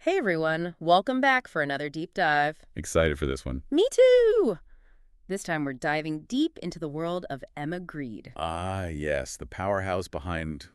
Hey everyone, welcome back for another deep dive. Excited for this one. Me too! This time we're diving deep into the world of Emma Grede. Ah, yes, the powerhouse behind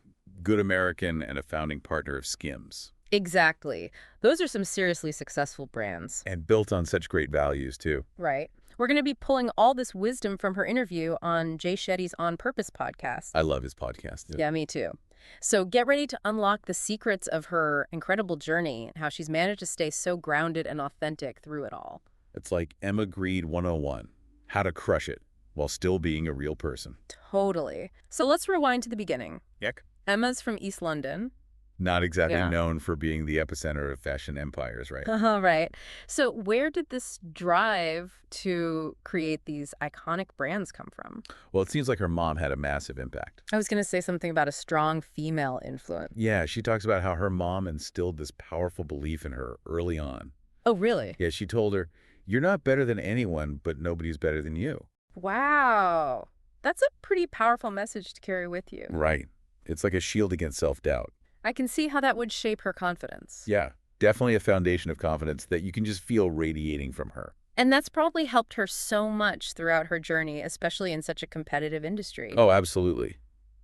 Good American and a founding partner of Skims. Exactly. Those are some seriously successful brands, And built on such great values, too. right? We're going to be pulling all this wisdom from her interview on Jay Shetty's On Purpose podcast. I love his podcast. Yeah, me too. So get ready to unlock the secrets of her incredible journey and how she's managed to stay so grounded and authentic through it all. It's like Emma Grede 101, how to crush it while still being a real person. Totally. So let's rewind to the beginning. Yuck. Emma's from East London. Not exactly Yeah. known for being the epicenter of fashion empires, right? Right. So where did this drive to create these iconic brands come from? Well, it seems like her mom had a massive impact. I was going to say something about a strong female influence. Yeah, she talks about how her mom instilled this powerful belief in her early on. Oh, really? Yeah, she told her, "You're not better than anyone, but nobody's better than you." Wow. That's a pretty powerful message to carry with you. Right. It's like a shield against self-doubt. I can see how that would shape her confidence. Yeah, definitely a foundation of confidence that you can just feel radiating from her. And that's probably helped her so much throughout her journey, especially in such a competitive industry. Oh, absolutely.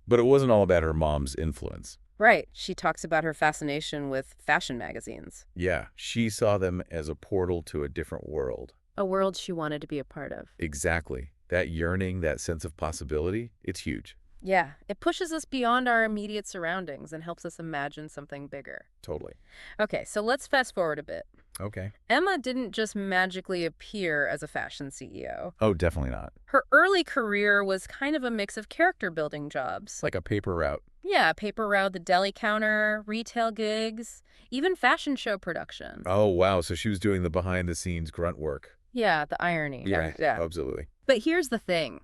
But it wasn't all about her mom's influence. Right. She talks about her fascination with fashion magazines, Yeah, she saw them as a portal to a different world. a world she wanted to be a part of. Exactly. That yearning, that sense of possibility, it's huge. Yeah, it pushes us beyond our immediate surroundings and helps us imagine something bigger. Totally. Okay, so let's fast forward a bit. Okay. Emma didn't just magically appear as a fashion CEO. Oh, definitely not. Her early career was kind of a mix of character-building jobs. It's like a paper route. Yeah, paper route, the deli counter, retail gigs, even fashion show production. Oh, wow. So she was doing the behind-the-scenes grunt work. Yeah, the irony. Yeah, Yeah. absolutely. But here's the thing.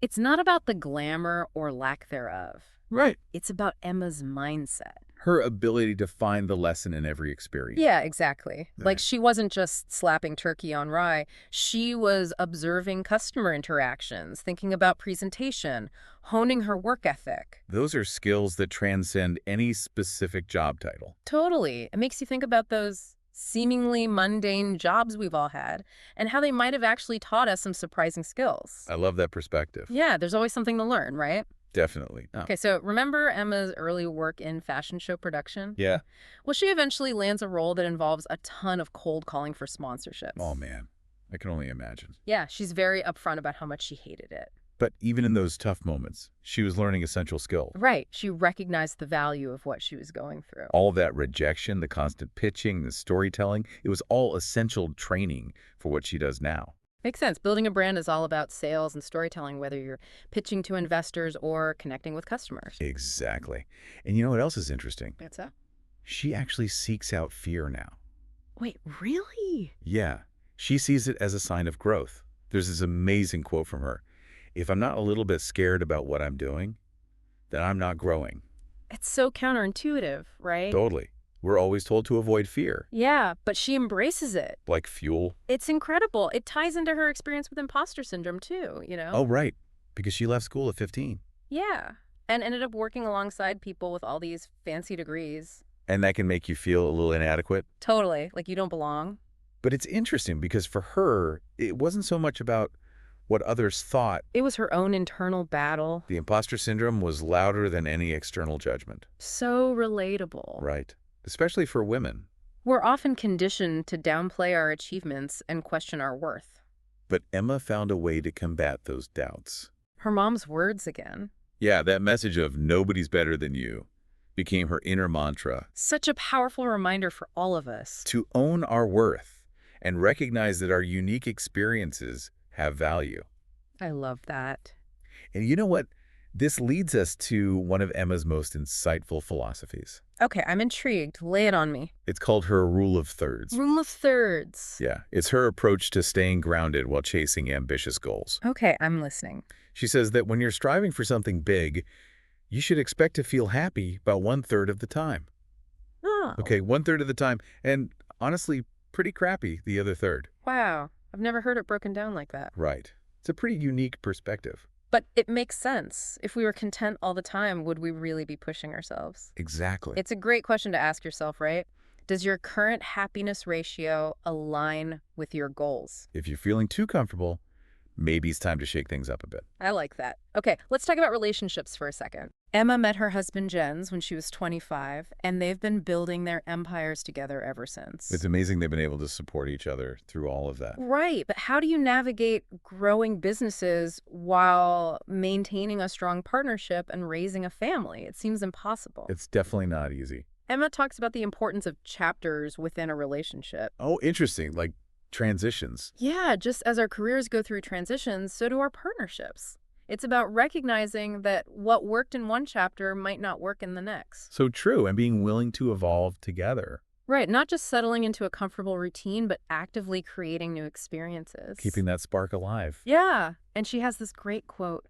It's not about the glamour or lack thereof. Right. It's about Emma's mindset. Her ability to find the lesson in every experience. Yeah, exactly. Right. Like she wasn't just slapping turkey on rye. She was observing customer interactions, thinking about presentation, honing her work ethic. Those are skills that transcend any specific job title. Totally. It makes you think about those seemingly mundane jobs we've all had and how they might have actually taught us some surprising skills. I love that perspective. Yeah, there's always something to learn, right? Definitely. Oh. Okay, so remember Emma's early work in fashion show production? Yeah. Well, she eventually lands a role that involves a ton of cold calling for sponsorships. Oh, man. I can only imagine. Yeah, she's very upfront about how much she hated it. But even in those tough moments, she was learning essential skills. Right. She recognized the value of what she was going through. All that rejection, the constant pitching, the storytelling, it was all essential training for what she does now. Makes sense. Building a brand is all about sales and storytelling, whether you're pitching to investors or connecting with customers. Exactly. And you know what else is interesting? That's that. She actually seeks out fear now. Wait, really? Yeah. She sees it as a sign of growth. There's this amazing quote from her. If I'm not a little bit scared about what I'm doing, then I'm not growing. It's so counterintuitive, right? Totally. We're always told to avoid fear, Yeah, but she embraces it. like fuel. It's incredible. It ties into her experience with imposter syndrome, too, Oh, right. Because she left school at 15. Yeah, and ended up working alongside people with all these fancy degrees. And that can make you feel a little inadequate. Totally, like you don't belong. But it's interesting because for her, it wasn't so much about what others thought. It was her own internal battle. The imposter syndrome was louder than any external judgment. So relatable. Right. Especially for women. We're often conditioned to downplay our achievements and question our worth. But Emma found a way to combat those doubts. Her mom's words again. Yeah, that message of nobody's better than you became her inner mantra. Such a powerful reminder for all of us. To own our worth and recognize that our unique experiences have value. I love that. And you know what? This leads us to one of Emma's most insightful philosophies. Okay, I'm intrigued. Lay it on me. It's called her rule of thirds. Rule of thirds. Yeah, it's her approach to staying grounded while chasing ambitious goals. Okay, I'm listening. She says that when you're striving for something big, you should expect to feel happy about 1/3 of the time. Oh. Okay, 1/3 of the time, and honestly, pretty crappy the other third. Wow. I've never heard it broken down like that. Right. It's a pretty unique perspective. But it makes sense. If we were content all the time, would we really be pushing ourselves? Exactly. It's a great question to ask yourself, right? Does your current happiness ratio align with your goals? If you're feeling too comfortable, maybe it's time to shake things up a bit. I like that. Okay, let's talk about relationships for a second. Emma met her husband Jens when she was 25, and they've been building their empires together ever since. It's amazing they've been able to support each other through all of that. Right, but how do you navigate growing businesses while maintaining a strong partnership and raising a family? It seems impossible. It's definitely not easy. Emma talks about the importance of chapters within a relationship. Oh, interesting. Like transitions. Yeah, just as our careers go through transitions, so do our partnerships. It's about recognizing that what worked in one chapter might not work in the next. So true, and being willing to evolve together. Right, not just settling into a comfortable routine, but actively creating new experiences. Keeping that spark alive. Yeah, and she has this great quote,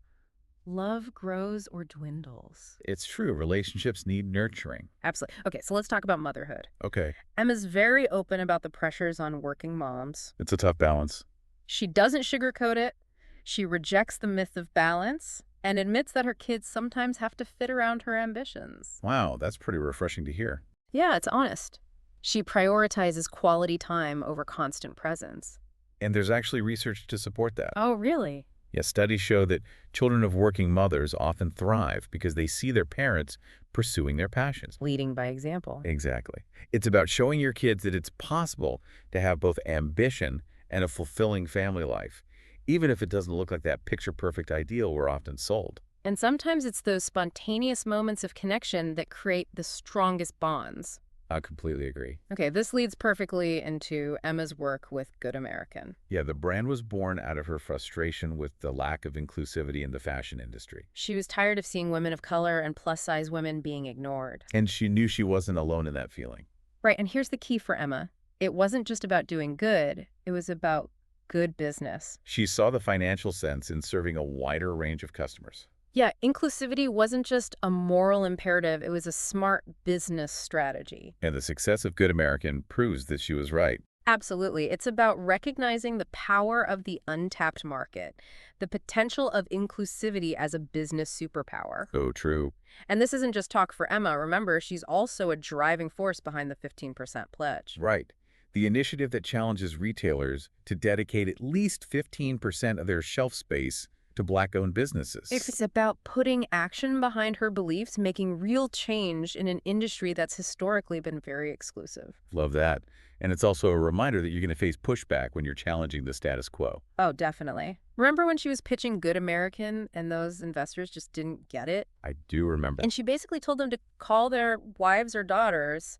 "Love grows or dwindles." It's true. Relationships need nurturing. Absolutely. Okay, so let's talk about motherhood. Okay. Emma's very open about the pressures on working moms. It's a tough balance. She doesn't sugarcoat it. She rejects the myth of balance and admits that her kids sometimes have to fit around her ambitions. Wow, that's pretty refreshing to hear. Yeah, it's honest. She prioritizes quality time over constant presence. And there's actually research to support that. Oh, really? Yes, studies show that children of working mothers often thrive because they see their parents pursuing their passions. Leading by example. Exactly. It's about showing your kids that it's possible to have both ambition and a fulfilling family life, even if it doesn't look like that picture-perfect ideal we're often sold. And sometimes it's those spontaneous moments of connection that create the strongest bonds. I completely agree. Okay, this leads perfectly into Emma's work with Good American. Yeah, the brand was born out of her frustration with the lack of inclusivity in the fashion industry. She was tired of seeing women of color and plus-size women being ignored. And she knew she wasn't alone in that feeling. Right, and here's the key for Emma. It wasn't just about doing good, it was about good business. She saw the financial sense in serving a wider range of customers. Yeah, inclusivity wasn't just a moral imperative, it was a smart business strategy. And the success of Good American proves that she was right. Absolutely. It's about recognizing the power of the untapped market, the potential of inclusivity as a business superpower. So true. And this isn't just talk for Emma. Remember, she's also a driving force behind the 15% pledge. Right. The initiative that challenges retailers to dedicate at least 15% of their shelf space to Black-owned businesses. It's about putting action behind her beliefs, making real change in an industry that's historically been very exclusive. Love that. And it's also a reminder that you're going to face pushback when you're challenging the status quo. Oh, definitely. Remember when she was pitching Good American and those investors just didn't get it? I do remember. And she basically told them to call their wives or daughters.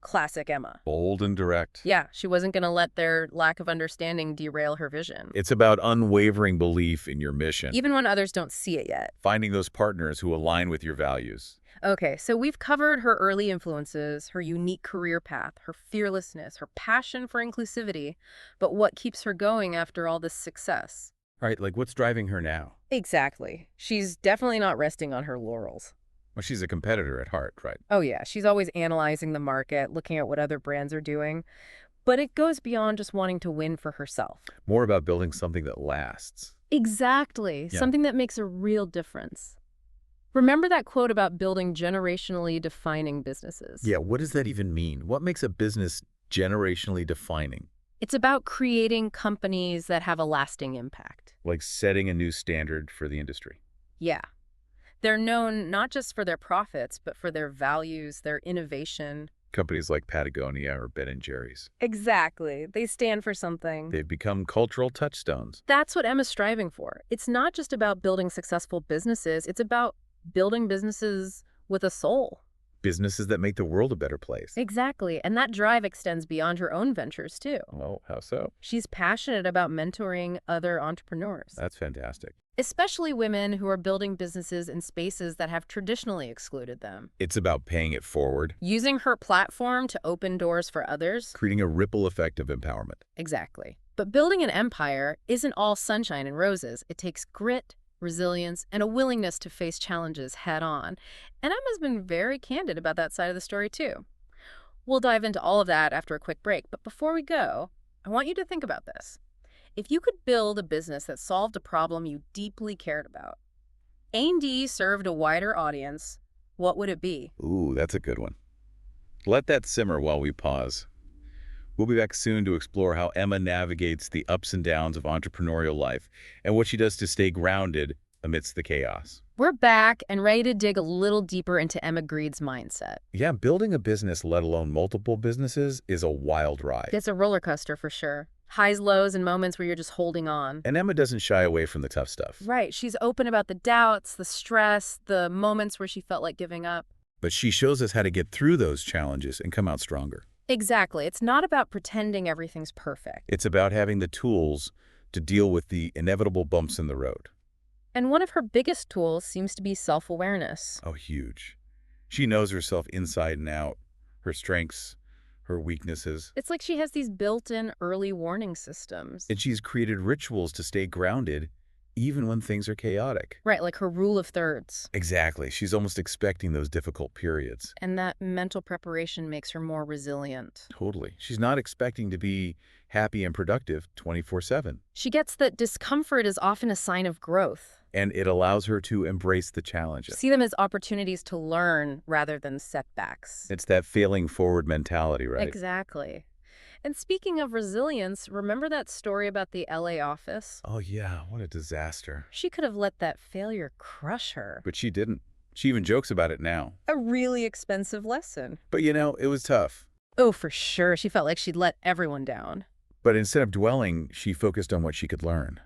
Classic Emma. Bold and direct. Yeah, she wasn't going to let their lack of understanding derail her vision. It's about unwavering belief in your mission. Even when others don't see it yet. Finding those partners who align with your values. Okay, so we've covered her early influences, her unique career path, her fearlessness, her passion for inclusivity, but what keeps her going after all this success? All right, like what's driving her now? Exactly. She's definitely not resting on her laurels. Well, she's a competitor at heart, right? Oh yeah, she's always analyzing the market, looking at what other brands are doing. But it goes beyond just wanting to win for herself. More about building something that lasts. Exactly. Yeah. Something that makes a real difference. Remember that quote about building generationally defining businesses? Yeah, what does that even mean? What makes a business generationally defining? It's about creating companies that have a lasting impact. Like setting a new standard for the industry. Yeah. They're known not just for their profits, but for their values, their innovation. Companies like Patagonia or Ben & Jerry's. Exactly. They stand for something. They've become cultural touchstones. That's what Emma's striving for. It's not just about building successful businesses. It's about building businesses with a soul. Businesses that make the world a better place. Exactly. And that drive extends beyond her own ventures, too. Oh, how so? She's passionate about mentoring other entrepreneurs. That's fantastic. Especially women who are building businesses in spaces that have traditionally excluded them. It's about paying it forward. Using her platform to open doors for others. Creating a ripple effect of empowerment. Exactly. But building an empire isn't all sunshine and roses. It takes grit, resilience, and a willingness to face challenges head on. And Emma's been very candid about that side of the story, too. We'll dive into all of that after a quick break. But before we go, I want you to think about this. If you could build a business that solved a problem you deeply cared about, A&D served a wider audience, what would it be? Ooh, that's a good one. Let that simmer while we pause. We'll be back soon to explore how Emma navigates the ups and downs of entrepreneurial life and what she does to stay grounded amidst the chaos. We're back and ready to dig a little deeper into Emma Grede's mindset. Yeah, building a business, let alone multiple businesses, is a wild ride. It's a roller coaster for sure. Highs, lows, and moments where you're just holding on. And Emma doesn't shy away from the tough stuff. Right. She's open about the doubts, the stress, the moments where she felt like giving up. But she shows us how to get through those challenges and come out stronger. Exactly. It's not about pretending everything's perfect. It's about having the tools to deal with the inevitable bumps in the road. And one of her biggest tools seems to be self-awareness. Oh, huge. She knows herself inside and out, her strengths, her weaknesses. It's like she has these built-in early warning systems. And she's created rituals to stay grounded even when things are chaotic. Right, like her rule of thirds. Exactly. She's almost expecting those difficult periods. And that mental preparation makes her more resilient. Totally. She's not expecting to be happy and productive 24/7. She gets that discomfort is often a sign of growth. And it allows her to embrace the challenges. See them as opportunities to learn rather than setbacks. It's that failing forward mentality, right? Exactly. And speaking of resilience, remember that story about the LA office? Oh, yeah. What a disaster. She could have let that failure crush her. But she didn't. She even jokes about it now. A really expensive lesson. But, it was tough. Oh, for sure. She felt like she'd let everyone down. But instead of dwelling, she focused on what she could learn.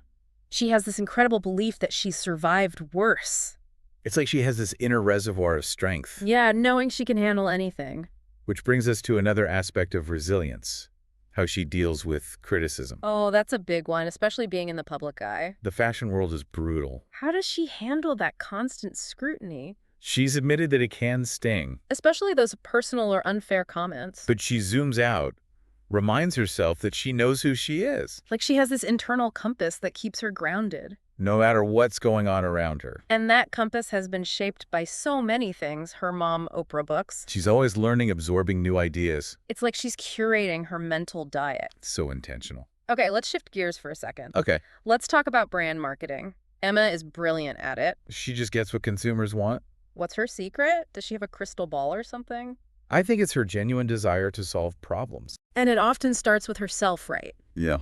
She has this incredible belief that she survived worse. It's like she has this inner reservoir of strength. Yeah, knowing she can handle anything. Which brings us to another aspect of resilience, how she deals with criticism. Oh, that's a big one, especially being in the public eye. The fashion world is brutal. How does she handle that constant scrutiny? She's admitted that it can sting. Especially those personal or unfair comments. But she zooms out, reminds herself that she knows who she is. Like she has this internal compass that keeps her grounded. No matter what's going on around her. And that compass has been shaped by so many things, her mom, Oprah books. She's always learning, absorbing new ideas. It's like she's curating her mental diet. So intentional. Okay, let's shift gears for a second. Okay. Let's talk about brand marketing. Emma is brilliant at it. She just gets what consumers want. What's her secret? Does she have a crystal ball or something? I think it's her genuine desire to solve problems. And it often starts with herself, right? Yeah.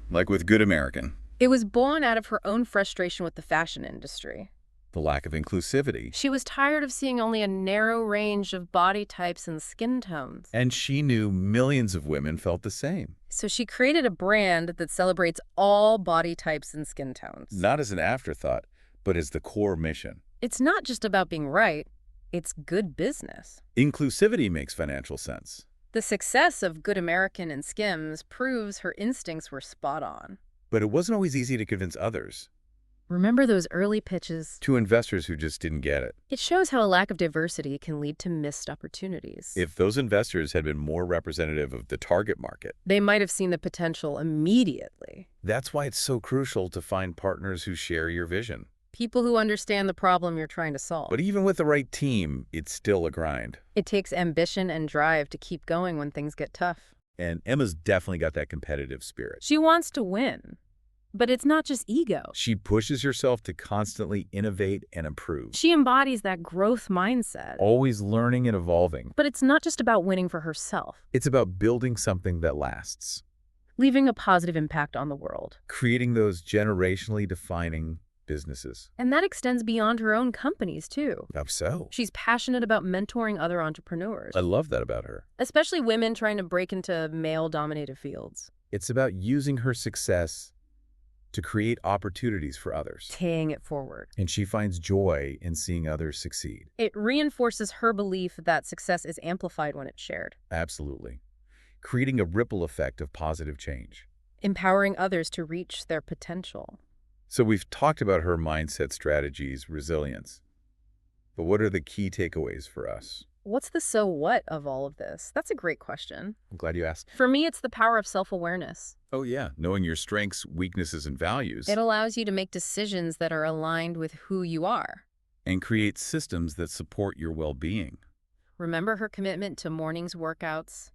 Like with Good American. It was born out of her own frustration with the fashion industry. The lack of inclusivity. She was tired of seeing only a narrow range of body types and skin tones. And she knew millions of women felt the same. So she created a brand that celebrates all body types and skin tones. Not as an afterthought, but as the core mission. It's not just about being right, it's good business. Inclusivity makes financial sense. The success of Good American and Skims proves her instincts were spot on. But it wasn't always easy to convince others. Remember those early pitches? To investors who just didn't get it. It shows how a lack of diversity can lead to missed opportunities. If those investors had been more representative of the target market, they might have seen the potential immediately. That's why it's so crucial to find partners who share your vision. People who understand the problem you're trying to solve. But even with the right team, it's still a grind. It takes ambition and drive to keep going when things get tough. And Emma's definitely got that competitive spirit. She wants to win. But it's not just ego. She pushes herself to constantly innovate and improve. She embodies that growth mindset. Always learning and evolving. But it's not just about winning for herself. It's about building something that lasts. Leaving a positive impact on the world. Creating those generationally defining businesses. And that extends beyond her own companies, too. How so? She's passionate about mentoring other entrepreneurs. I love that about her. Especially women trying to break into male-dominated fields. It's about using her success to create opportunities for others. Paying it forward. And she finds joy in seeing others succeed. It reinforces her belief that success is amplified when it's shared. Absolutely. Creating a ripple effect of positive change. Empowering others to reach their potential. So we've talked about her mindset strategies, resilience. But what are the key takeaways for us? What's the so what of all of this? That's a great question. I'm glad you asked. For me, it's the power of self-awareness. Oh, yeah. Knowing your strengths, weaknesses, and values. It allows you to make decisions that are aligned with who you are. And create systems that support your well-being. Remember her commitment to morning's workouts,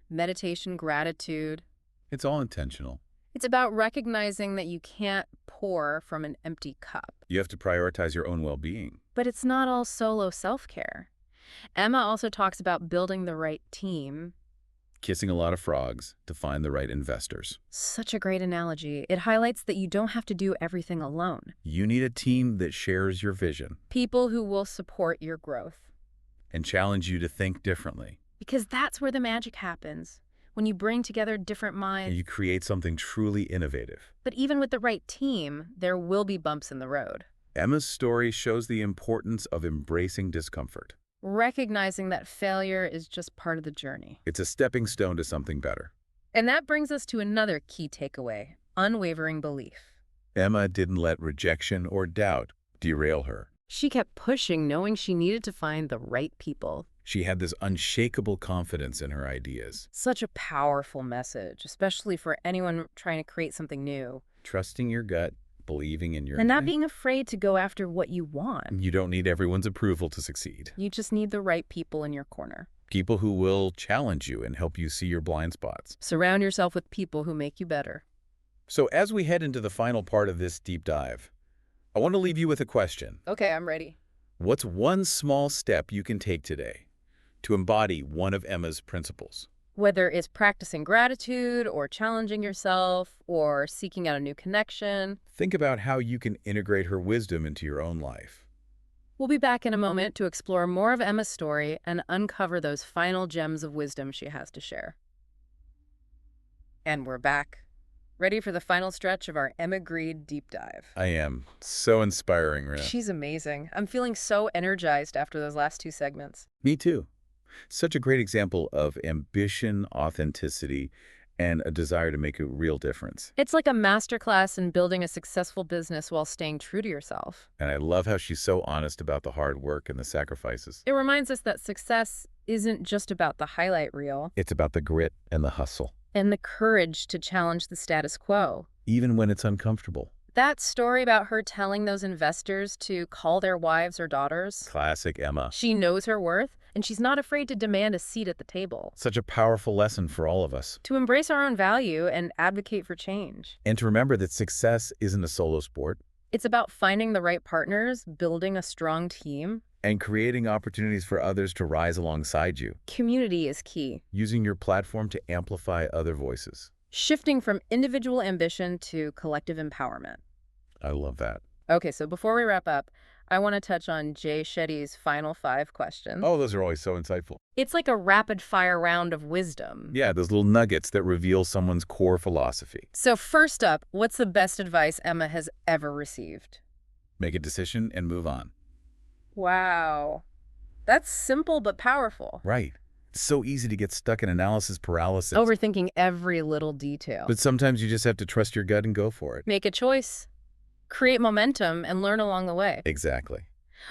meditation, gratitude. It's all intentional. It's about recognizing that you can't pour from an empty cup. You have to prioritize your own well-being. But it's not all solo self-care. Emma also talks about building the right team. Kissing a lot of frogs to find the right investors. Such a great analogy. It highlights that you don't have to do everything alone. You need a team that shares your vision People who will support your growth. and challenge you to think differently. Because that's where the magic happens. When you bring together different And minds. you create something truly innovative. But even with the right team, there will be bumps in the road. Emma's story shows the importance of embracing discomfort. Recognizing that failure is just part of the journey. It's a stepping stone to something better. And that brings us to another key takeaway: unwavering belief. Emma didn't let rejection or doubt derail her. She kept pushing, knowing she needed to find the right people. She had this unshakable confidence in her ideas. Such a powerful message, especially for anyone trying to create something new. Trusting your gut, believing in your... And not being afraid to go after what you want. You don't need everyone's approval to succeed. You just need the right people in your corner. People who will challenge you and help you see your blind spots. Surround yourself with people who make you better. So as we head into the final part of this deep dive, I want to leave you with a question. Okay, I'm ready. What's one small step you can take today to embody one of Emma's principles? Whether it's practicing gratitude or challenging yourself or seeking out a new connection. Think about how you can integrate her wisdom into your own life. We'll be back in a moment to explore more of Emma's story and uncover those final gems of wisdom she has to share. And we're back. Ready for the final stretch of our Emma Grede deep dive. I am. So inspiring, Rena. She's amazing. I'm feeling so energized after those last two segments. Me too. Such a great example of ambition, authenticity, and a desire to make a real difference. It's like a masterclass in building a successful business while staying true to yourself. And I love how she's so honest about the hard work and the sacrifices. It reminds us that success isn't just about the highlight reel. It's about the grit and the hustle, And the courage to challenge the status quo. even when it's uncomfortable. That story about her telling those investors to call their wives or daughters. Classic Emma. She knows her worth, and she's not afraid to demand a seat at the table. Such a powerful lesson for all of us. To embrace our own value and advocate for change. And to remember that success isn't a solo sport, It's about finding the right partners, building a strong team. and creating opportunities for others to rise alongside you, Community is key. using your platform to amplify other voices. Shifting from individual ambition to collective empowerment. I love that. Okay, so before we wrap up, I want to touch on Jay Shetty's final 5 questions. Oh, those are always so insightful. It's like a rapid-fire round of wisdom. Yeah, those little nuggets that reveal someone's core philosophy. So first up, what's the best advice Emma has ever received? Make a decision and move on. Wow. That's simple but powerful. Right. It's so easy to get stuck in analysis paralysis. Overthinking every little detail. But sometimes you just have to trust your gut and go for it. Make a choice. Create momentum and learn along the way. Exactly.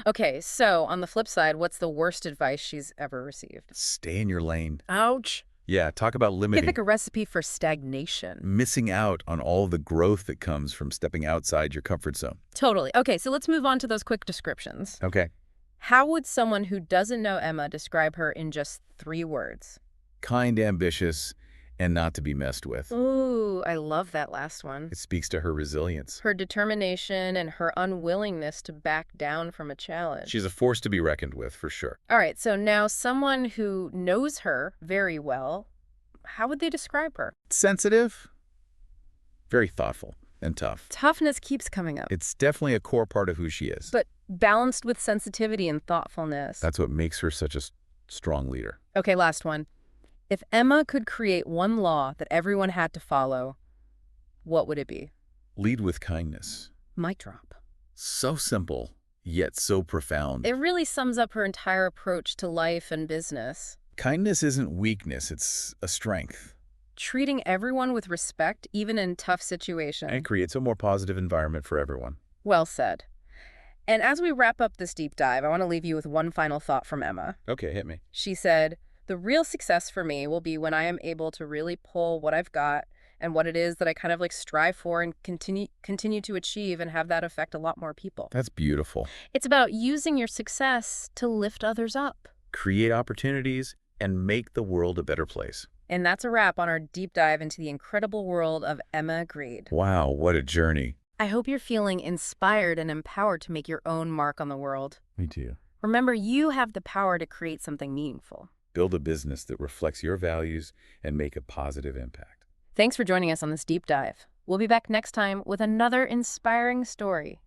Okay, so on the flip side, what's the worst advice she's ever received? Stay in your lane. Ouch. Yeah, talk about It's limiting. like a recipe for stagnation. Missing out on all the growth that comes from stepping outside your comfort zone. Totally. Okay, so let's move on to those quick descriptions. Okay. How would someone who doesn't know Emma describe her in just 3 words? Kind, ambitious, and not to be messed with. Ooh, I love that last one. It speaks to her resilience. Her determination and her unwillingness to back down from a challenge. She's a force to be reckoned with, for sure. All right, so now someone who knows her very well, how would they describe her? Sensitive, very thoughtful, and tough. Toughness keeps coming up, It's definitely a core part of who she is. but balanced with sensitivity and thoughtfulness. That's what makes her such a strong leader. Okay, last one. If Emma could create one law that everyone had to follow, what would it be? Lead with kindness. Mic drop. So simple, yet so profound. It really sums up her entire approach to life and business. Kindness isn't weakness, it's a strength. Treating everyone with respect, even in tough situations. And it creates a more positive environment for everyone. Well said. And as we wrap up this deep dive, I want to leave you with one final thought from Emma. Okay, hit me. She said, "The real success for me will be when I am able to really pull what I've got and what it is that I kind of like strive for and continue to achieve and have that affect a lot more people." That's beautiful. It's about using your success to lift others up. Create opportunities and make the world a better place. And that's a wrap on our deep dive into the incredible world of Emma Grede. Wow, what a journey. I hope you're feeling inspired and empowered to make your own mark on the world. Me too. Remember, you have the power to create something meaningful. Build a business that reflects your values and make a positive impact. Thanks for joining us on this deep dive. We'll be back next time with another inspiring story.